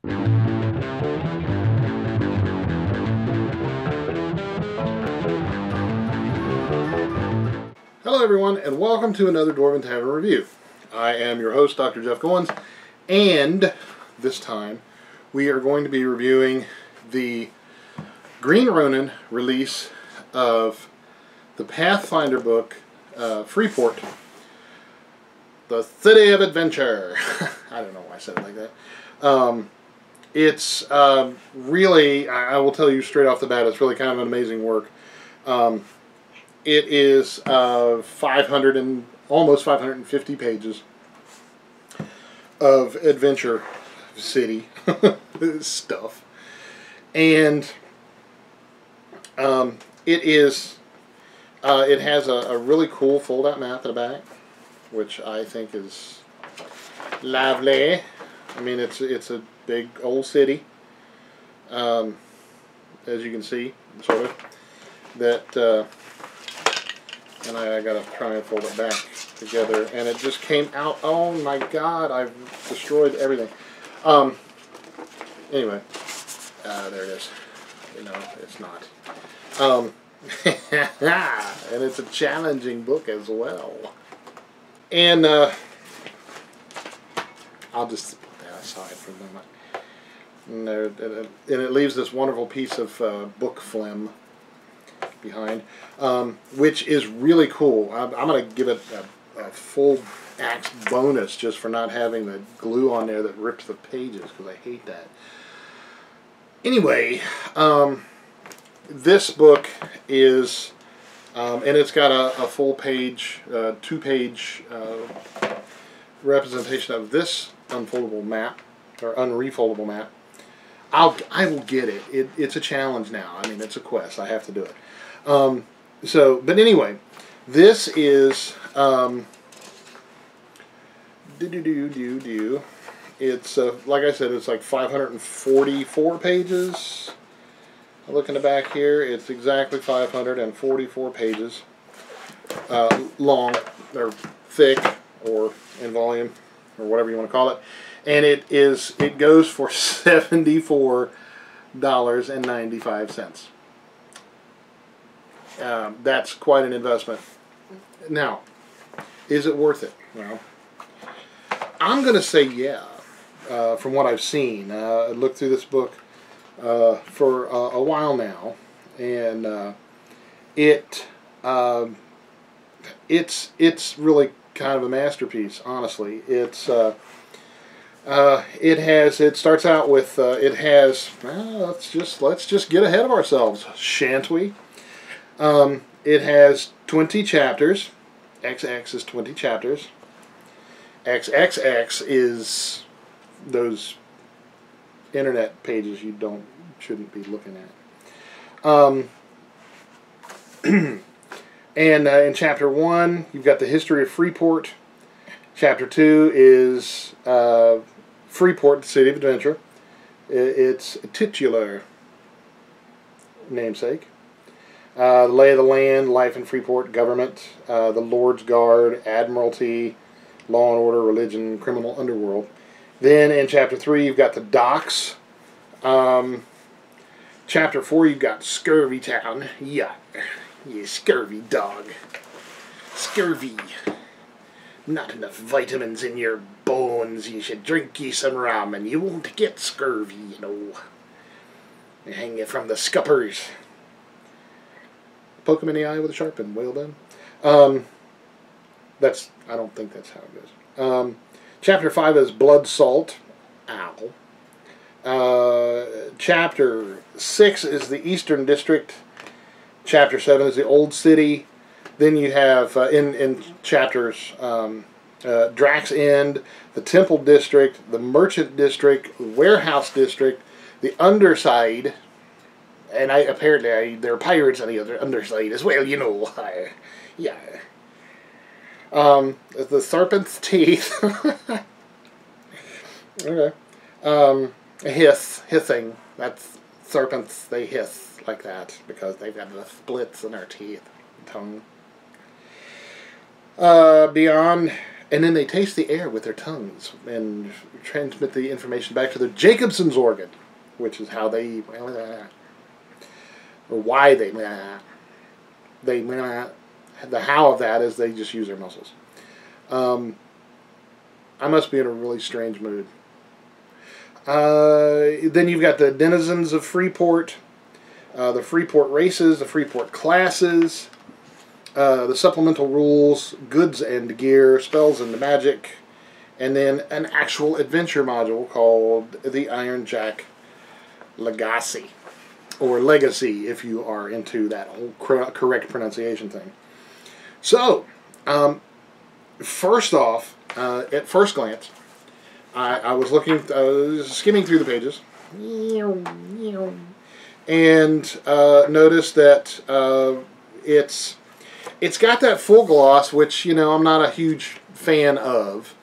Hello everyone, and welcome to another Dwarven Tavern review. I am your host, Dr. Jeff Goins, and this time we are going to be reviewing the Green Ronin release of the Pathfinder book, Freeport, the City of Adventure. I don't know why I said it like that. It's really, I will tell you straight off the bat, it's really kind of an amazing work. It is 500 and almost 550 pages of adventure city stuff, and it has a really cool fold-out map in the back, which I think is lovely. I mean, it's a big old city, as you can see, sort of. That and I gotta try and fold it back together, and it just came out. Oh my God! I've destroyed everything. Anyway, there it is. No, it's not. And it's a challenging book as well. And I'll just put that aside for a moment. And it leaves this wonderful piece of book phlegm behind, which is really cool. I'm going to give it a full axe bonus just for not having the glue on there that rips the pages, because I hate that. Anyway, this book is, and it's got a full page, two-page representation of this unfoldable map, or unrefoldable map. I will get it. It's a challenge now. I mean, it's a quest. I have to do it. But anyway, this is it's like I said, it's like 544 pages. I look in the back here. It's exactly 544 pages long, or thick, or in volume, or whatever you want to call it. And it goes for $74.95. That's quite an investment. Now, is it worth it? Well, I'm going to say yeah, from what I've seen. I looked through this book for a while now, and it's really kind of a masterpiece, honestly. It starts out with, let's just get ahead of ourselves, shan't we? It has 20 chapters. XX is 20 chapters. XXX is those internet pages you shouldn't be looking at. And in chapter 1, you've got the history of Freeport. Chapter 2 is Freeport, the City of Adventure. It's a titular namesake. The lay of the land, life in Freeport, government, the Lord's Guard, Admiralty, law and order, religion, criminal underworld. Then in chapter 3, you've got the docks. Chapter 4, you've got Scurvy Town. Yeah, you scurvy dog. Scurvy. Not enough vitamins in your bones. You should drink ye some rum and you won't get scurvy, you know. They hang you from the scuppers. Poke him in the eye with a sharpened whale bone. I don't think that's how it goes. Chapter 5 is Blood Salt. Ow. Chapter 6 is the Eastern District. Chapter 7 is the Old City. Then you have, in chapters, Drax End, the Temple District, the Merchant District, the Warehouse District, the Underside, and apparently there are pirates on the other underside as well, you know. Yeah. The Serpent's Teeth. Okay. Hissing. That's serpents, they hiss like that because they've got the splits in their teeth. Tongue. Beyond And then they taste the air with their tongues and transmit the information back to their Jacobson's organ, which is how they, or why they, the how of that is they just use their muscles. I must be in a really strange mood. Then you've got the denizens of Freeport, the Freeport races, the Freeport classes, the supplemental rules, goods and gear, spells and magic, and then an actual adventure module called the Iron Jack Legacy, or Legacy if you are into that whole correct pronunciation thing. So, first off, at first glance, I was skimming through the pages, and noticed that it's got that full gloss, which, you know, I'm not a huge fan of,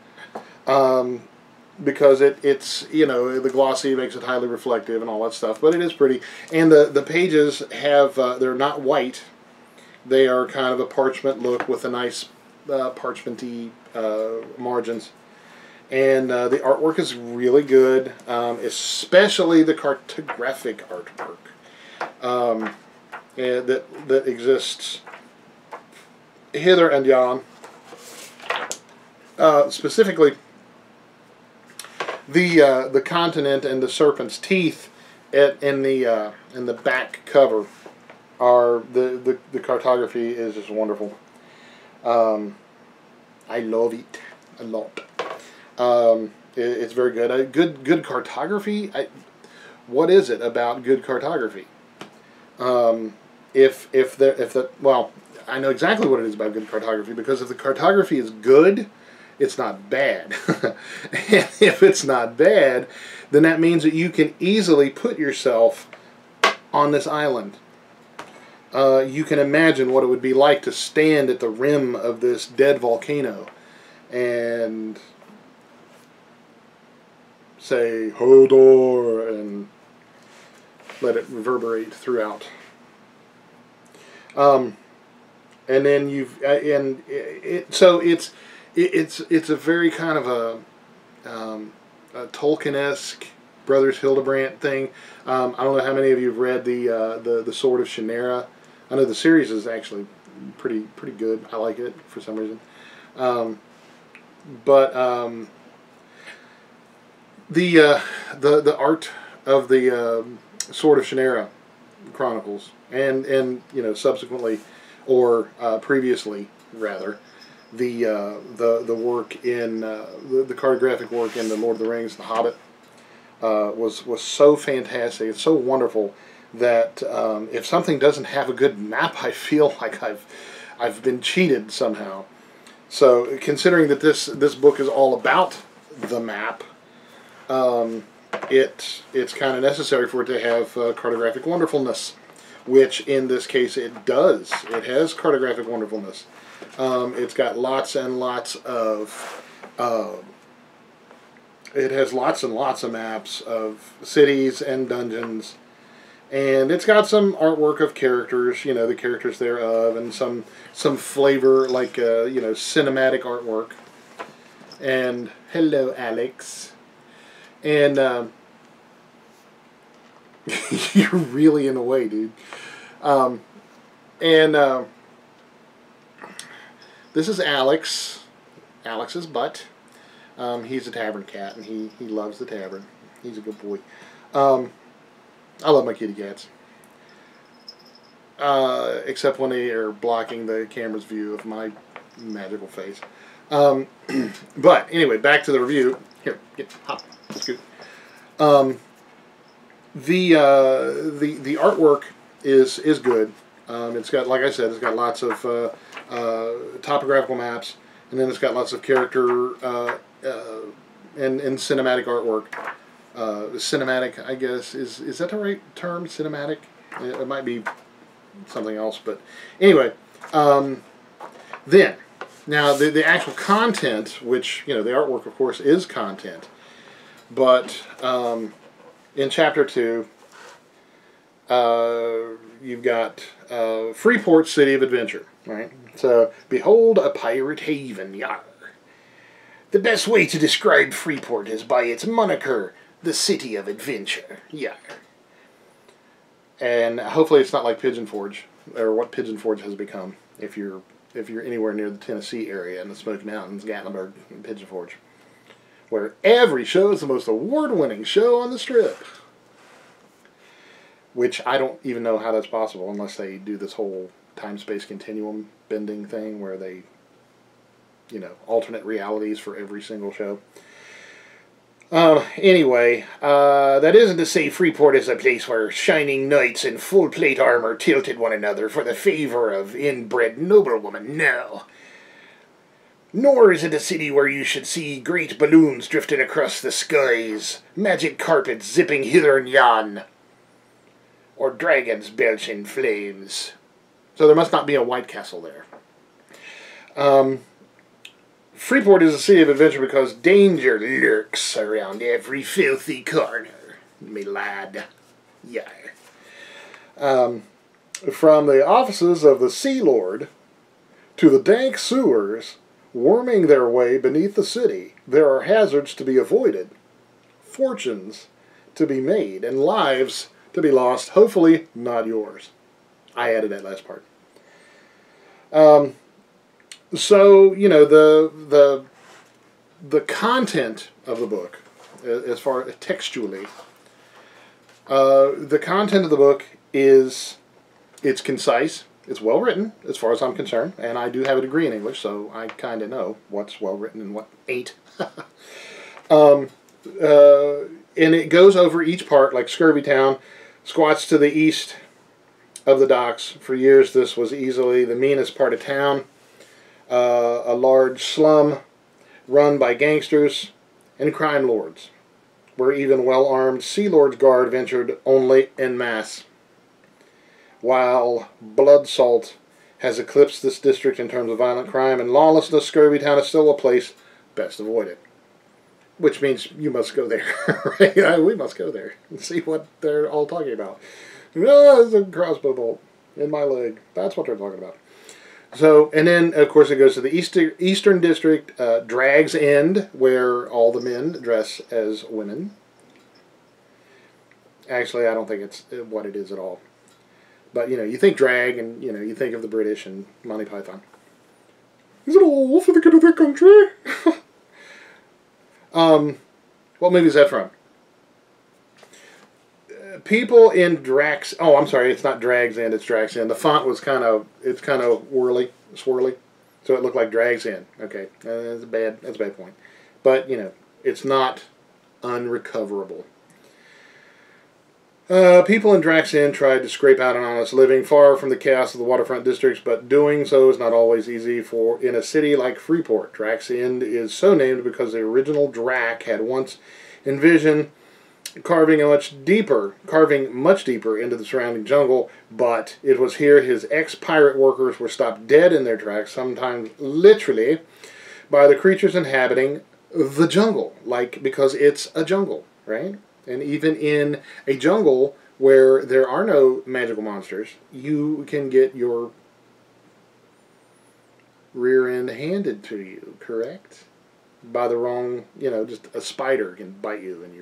because it's, you know, the glossy makes it highly reflective and all that stuff, but it is pretty. And the pages have, they're not white, they are kind of a parchment look with a nice parchmenty margins. And the artwork is really good, especially the cartographic artwork that exists hither and yon. Specifically, the continent and the serpent's teeth in the back cover are the cartography is just wonderful. I love it a lot. It's very good. Good cartography. What is it about good cartography? Well, I know exactly what it is about good cartography, because if the cartography is good, it's not bad. And if it's not bad, then that means that you can easily put yourself on this island. You can imagine what it would be like to stand at the rim of this dead volcano and say Hodor and let it reverberate throughout. And then so it's a very kind of a Tolkien-esque Brothers Hildebrandt thing. I don't know how many of you have read the Sword of Shannara. I know the series is actually pretty good. I like it for some reason. The art of the Sword of Shannara chronicles, and you know, subsequently, or previously rather, the work in the cartographic work in the Lord of the Rings, The Hobbit, was so fantastic. It's so wonderful that if something doesn't have a good map, I feel like I've been cheated somehow. So, considering that this book is all about the map, it's kind of necessary for it to have cartographic wonderfulness, which in this case it does. It has cartographic wonderfulness. It's got lots and lots of it has lots and lots of maps of cities and dungeons, and it's got some artwork of characters, you know, the characters thereof, and some flavor, like you know, cinematic artwork. And hello, Alex. And you're really in the way, dude. This is Alex. Alex's butt. He's a tavern cat, and he loves the tavern. He's a good boy. I love my kitty cats. Except when they are blocking the camera's view of my magical face. But anyway, back to the review. Here, hop, scoot. The artwork is good. It's got, like I said, it's got lots of topographical maps, and then it's got lots of character and cinematic artwork. Cinematic, I guess, is that the right term? Cinematic? It might be something else, but anyway. Then, now the actual content, which, you know, the artwork, of course, is content, but in Chapter 2, you've got Freeport, City of Adventure, right? So, behold a pirate haven, yar. The best way to describe Freeport is by its moniker, the City of Adventure. Yeah. And hopefully it's not like Pigeon Forge, or what Pigeon Forge has become, if you're anywhere near the Tennessee area and the Smoky Mountains, Gatlinburg, and Pigeon Forge, where every show is the most award-winning show on the Strip. Which I don't even know how that's possible unless they do this whole time-space continuum bending thing where they, you know, alternate realities for every single show. Anyway, that isn't to say Freeport is a place where shining knights in full plate armor tilted one another for the favor of inbred noblewoman, no. Nor is it a city where you should see great balloons drifting across the skies, magic carpets zipping hither and yon, or dragons belching flames. So there must not be a White Castle there. Freeport is a city of adventure because danger lurks around every filthy corner, me lad. Yeah. From the offices of the Sea Lord to the dank sewers worming their way beneath the city, there are hazards to be avoided, fortunes to be made, and lives to be lost. Hopefully not yours. I added that last part. So, you know, the content of the book, as far as textually, the content of the book is, it's concise, it's well written, as far as I'm concerned, and I do have a degree in English, so I kind of know what's well written and what ain't. And it goes over each part, like Scurvy Town squats to the east of the docks. For years, this was easily the meanest part of town. A large slum run by gangsters and crime lords, where even well-armed Sea Lord's Guard ventured only en masse. While blood salt has eclipsed this district in terms of violent crime and lawlessness, Scurvy Town is still a place best avoided. Which means you must go there. Right? We must go there and see what they're all talking about. Oh, there's a crossbow bolt in my leg. That's what they're talking about. So, and then, of course, it goes to the Eastern District, Drag's End, where all the men dress as women. Actually, I don't think it's what it is at all. But, you know, you think drag, and, you know, you think of the British and Monty Python. Is it all for the good of the country? What movie is that from? People in Drax... Oh, I'm sorry, it's not Drag's End, it's Drax End. The font was kind of swirly, so it looked like Drag's End. Okay, that's a bad point. But, you know, it's not unrecoverable. People in Drax End tried to scrape out an honest living far from the chaos of the waterfront districts, but doing so is not always easy in a city like Freeport. Drax End is so named because the original Drac had once envisioned carving much deeper into the surrounding jungle, but it was here his ex-pirate workers were stopped dead in their tracks, sometimes literally, by the creatures inhabiting the jungle, because it's a jungle, right? And even in a jungle where there are no magical monsters, you can get your rear end handed to you, correct? By the wrong, you know, just a spider can bite you, and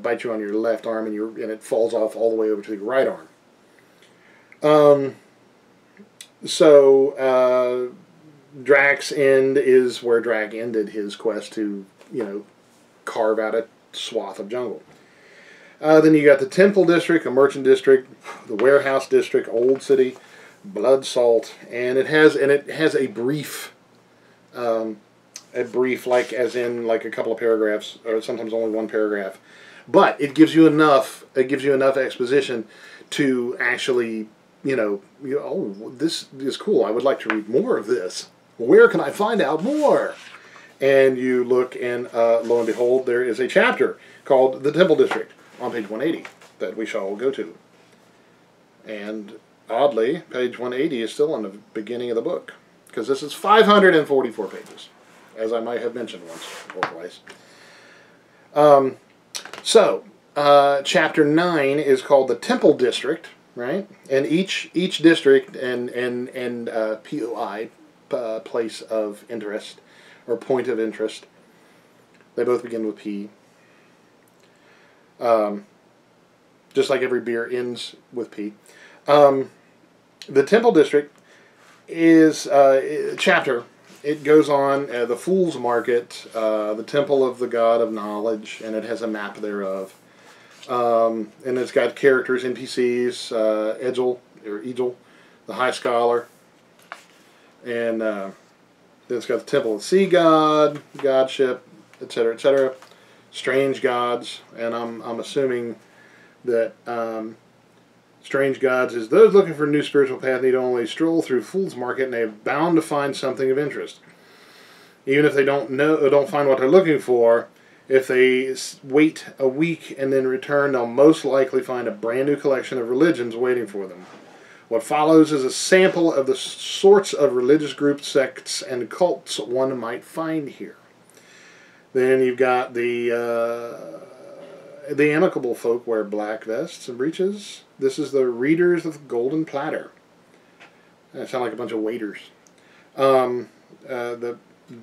bite you on your left arm, and it falls off all the way over to your right arm. So Drax End is where Drac ended his quest to, you know, carve out a swath of jungle. Then you got the Temple District, a merchant district, the warehouse district, old city, blood salt, and it has a brief, like as in like a couple of paragraphs, or sometimes only one paragraph, but it gives you enough exposition to actually, oh, this is cool. I would like to read more of this. Where can I find out more? And you look, and lo and behold, there is a chapter called The Temple District on page 180 that we shall go to. And oddly, page 180 is still in the beginning of the book, because this is 544 pages, as I might have mentioned once or twice. Chapter 9 is called The Temple District, right? And each district and POI, place of interest, or point of interest. They both begin with P. Just like every beer ends with P. The Temple District is a chapter. It goes on the Fool's Market, the Temple of the God of Knowledge, and it has a map thereof. And it's got characters, NPCs, Egil, the High Scholar, and then it's got the Temple of the Sea God, Godship, etc., etc. Strange gods, and I'm assuming that strange gods is those looking for a new spiritual path need only stroll through Fool's Market, and they're bound to find something of interest. Even if they don't find what they're looking for, if they wait a week and then return, they'll most likely find a brand new collection of religions waiting for them. What follows is a sample of the sorts of religious groups, sects, and cults one might find here. Then you've got the amicable folk wear black vests and breeches. This is the readers of the Golden Platter. That sound like a bunch of waiters. The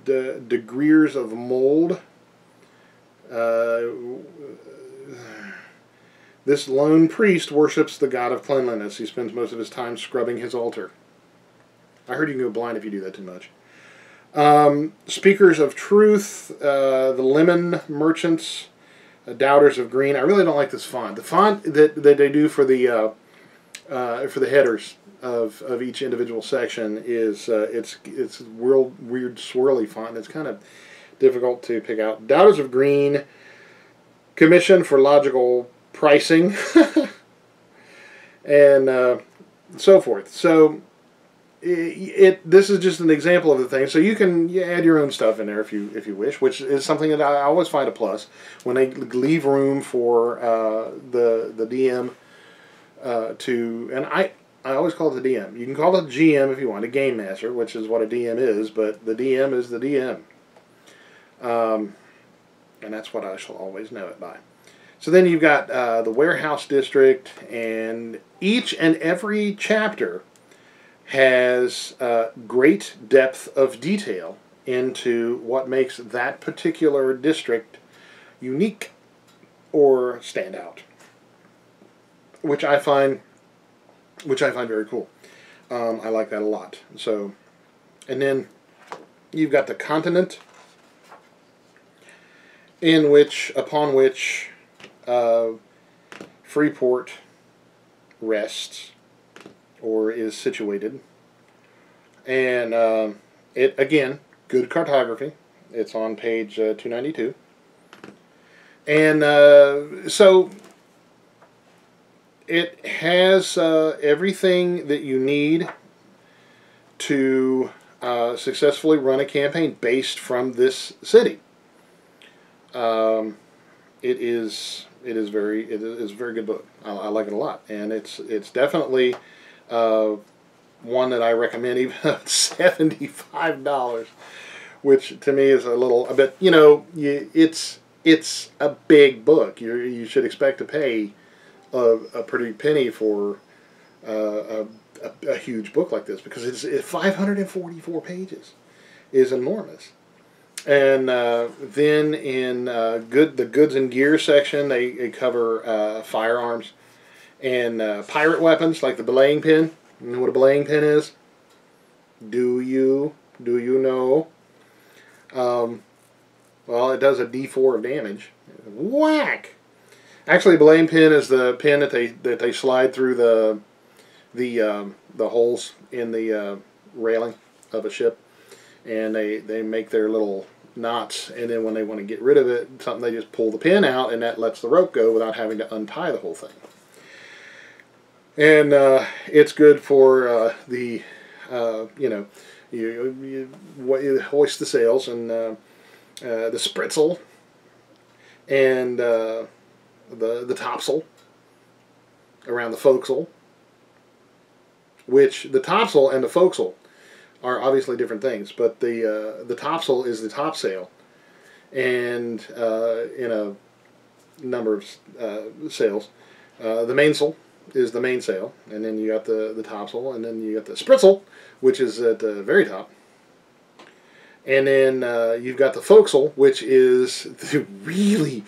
degreers of mold. This lone priest worships the god of cleanliness. He spends most of his time scrubbing his altar. I heard you can go blind if you do that too much. Speakers of truth, the lemon merchants, doubters of green. I really don't like this font. The font that they do for the headers of each individual section is it's weird swirly font. And it's kind of difficult to pick out. Doubters of green, commission for logical pricing, and so forth. So this is just an example of the thing. So you can add your own stuff in there if you wish, which is something that I always find a plus when they leave room for the DM and I always call it the DM. You can call it GM if you want, a game master, which is what a DM is, but the DM is the DM. And that's what I shall always know it by. So then you've got the warehouse district, and each and every chapter has great depth of detail into what makes that particular district unique or stand out, which I find very cool. I like that a lot. So, and then you've got the continent, upon which Freeport rests or is situated, and it again, good cartography. It's on page 292, and so it has everything that you need to successfully run a campaign based from this city. It is a very good book. I like it a lot, and it's definitely one that I recommend, even at $75, which to me is a bit. It's a big book. You should expect to pay a pretty penny for a huge book like this, because it's 544 pages, is enormous. And then in the goods and gear section, they cover firearms and pirate weapons like the belaying pin. You know what a belaying pin is? Do you know? Well, it does a D4 of damage. Whack! Actually, a belaying pin is the pin that they slide through the holes in the railing of a ship, and they make their little knots, and then when they want to get rid of it, they just pull the pin out, and that lets the rope go without having to untie the whole thing. And it's good for you hoist the sails, and the spritsail, and the topsail around the forecastle, which the topsail and the forecastle are obviously different things, but the topsail is the topsail, and in a number of sails, the mainsail is the mainsail, and then you got the topsail, and then you got the spritsail, which is at the very top, And then you've got the forecastle, which is the really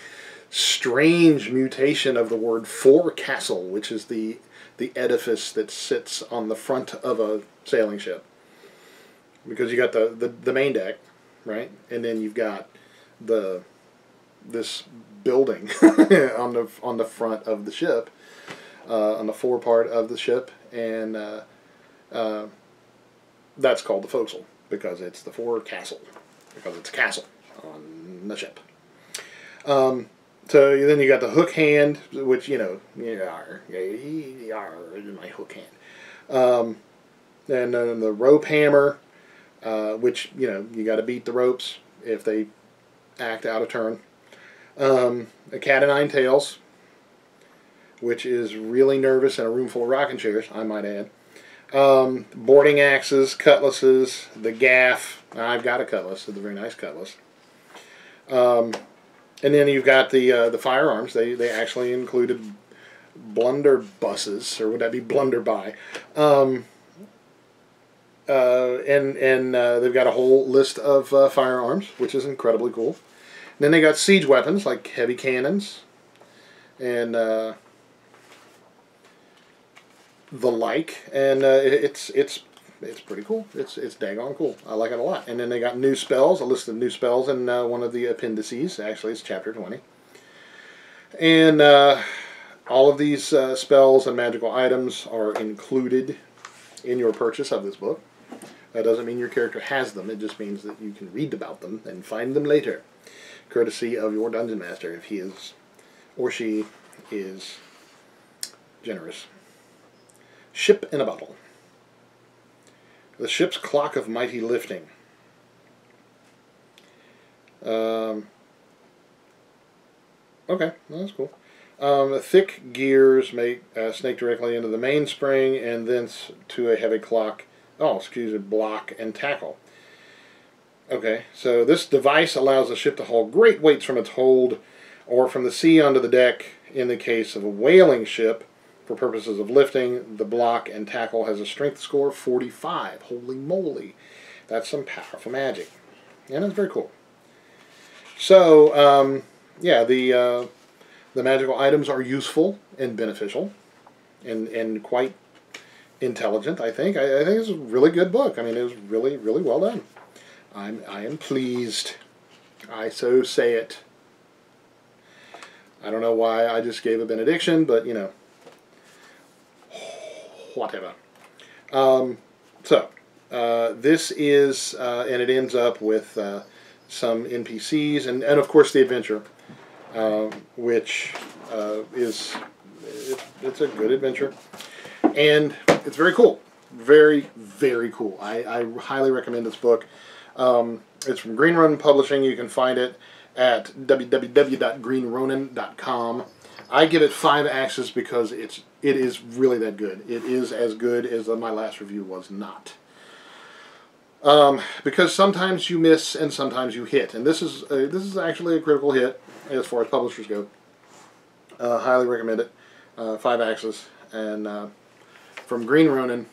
strange mutation of the word forecastle, which is the edifice that sits on the front of a sailing ship. Because you got the main deck, right? And then you've got this building on the front of the ship, on the forepart of the ship, and that's called the forecastle because it's the forecastle, because it's a castle on the ship. So then you got the hook hand, which my hook hand, and then the rope hammer, which you got to beat the ropes if they act out of turn. A cat o' nine tails, which is really nervous in a room full of rocking chairs, I might add. Boarding axes, cutlasses, the gaff. I've got a cutlass, it's a very nice cutlass. And then you've got the firearms. They actually included blunderbusses, or would that be blunderby? And they've got a whole list of firearms, which is incredibly cool. And then they got siege weapons like heavy cannons and the like, and it's pretty cool. It's daggone cool. I like it a lot. And then they got new spells, a list of new spells in one of the appendices. Actually, it's chapter 20. And all of these spells and magical items are included in your purchase of this book. That doesn't mean your character has them. It just means that you can read about them and find them later, courtesy of your dungeon master, if he is or she is generous. Ship in a bottle. The ship's clock of mighty lifting. Okay, well, that's cool. Thick gears make snake directly into the mainspring and thence to a heavy block and tackle. Okay, so this device allows the ship to haul great weights from its hold or from the sea onto the deck. In the case of a whaling ship, for purposes of lifting, the block and tackle has a strength score of 45. Holy moly, that's some powerful magic, and it's very cool. So, yeah, the magical items are useful and beneficial, and quite intelligent. I think it's a really good book. I mean, it was really, really well done. I am pleased. I so say it. I don't know why I just gave a benediction, but whatever. This is, and it ends up with some NPCs and of course the adventure, which it's a good adventure, and it's very cool. Very, very cool. I highly recommend this book. It's from Green Ronin Publishing. You can find it at www.greenronin.com. I give it 5 axes because it is really that good. It is as good as my last review was not. Because sometimes you miss and sometimes you hit, and this is actually a critical hit as far as publishers go. Highly recommend it. 5 axes, and from Green Ronin.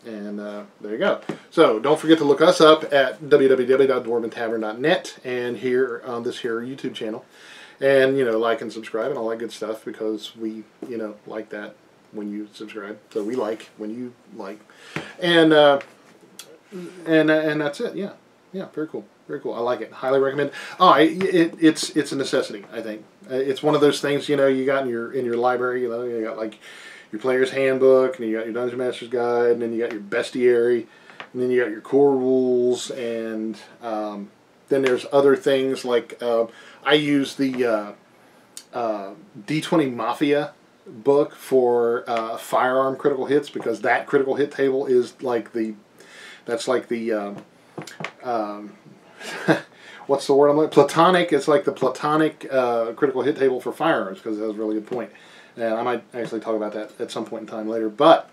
And there you go. So don't forget to look us up at www.dwarventavern.net and here on this here YouTube channel, and like and subscribe and all that good stuff, because we like that when you subscribe. So we like when you like, and that's it. Yeah, very cool. Very cool. I like it. Highly recommend. It's a necessity. I think it's one of those things you got in your library. You got like your player's handbook, and you got your dungeon master's guide, and then you got your bestiary, and then you got your core rules, and then there's other things like I use the D20 Mafia book for firearm critical hits, because that critical hit table is like that's like the what's the word I'm like? Platonic. It's like the platonic critical hit table for firearms, because it has a really good point. And I might actually talk about that at some point in time later. But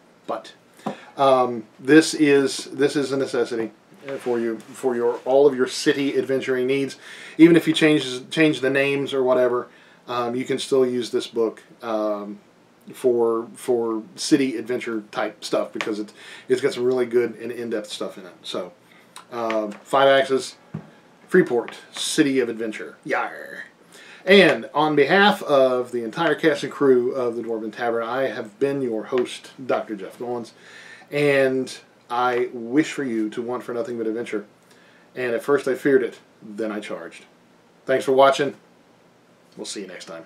this is a necessity for all of your city adventuring needs. Even if you change the names or whatever, you can still use this book for city adventure type stuff, because it's got some really good and in-depth stuff in it. So 5 Axis, Freeport, City of Adventure. Yar! And on behalf of the entire cast and crew of the Dwarven Tavern, I have been your host, Dr. Jeff Goins, and I wish for you to want for nothing but adventure. And at first I feared it, then I charged. Thanks for watching. We'll see you next time.